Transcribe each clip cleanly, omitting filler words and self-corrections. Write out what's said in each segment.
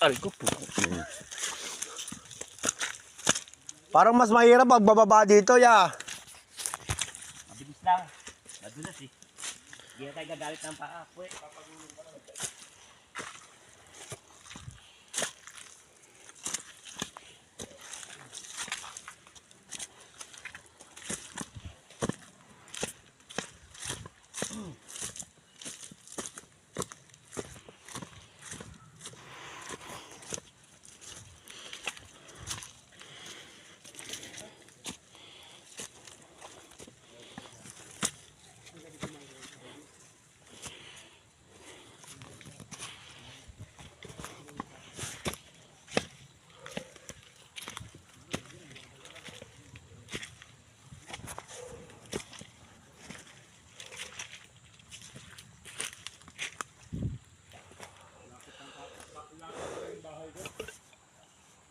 Aray ko po. Parang mas mahirap pag bababa dito, ya. Mabilis lang. Madulas eh. Hindi na tayo gagalit ng paa. Pwede, papagulong ka lang.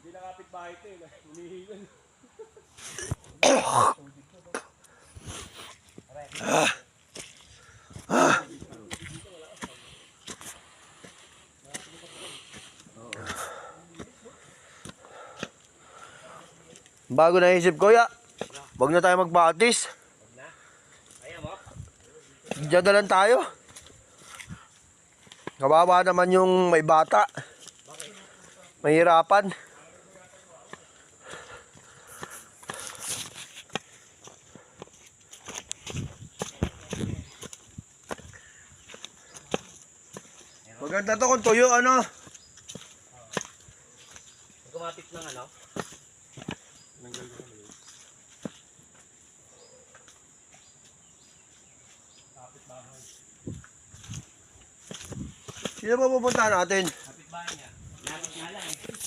Hindi na kapit bahay ito eh. Humihingan. Bago naisip ko, ya. Huwag na tayo magbatis. Ayaw mo? Diyan na lang tayo. Kawawa naman yung may bata. Mahirapan. Maganda to kung tuyo, ano? Kumapit ng ano? Sino ba pupuntahan natin? Kapit bahay niya. Lapit nga lang eh.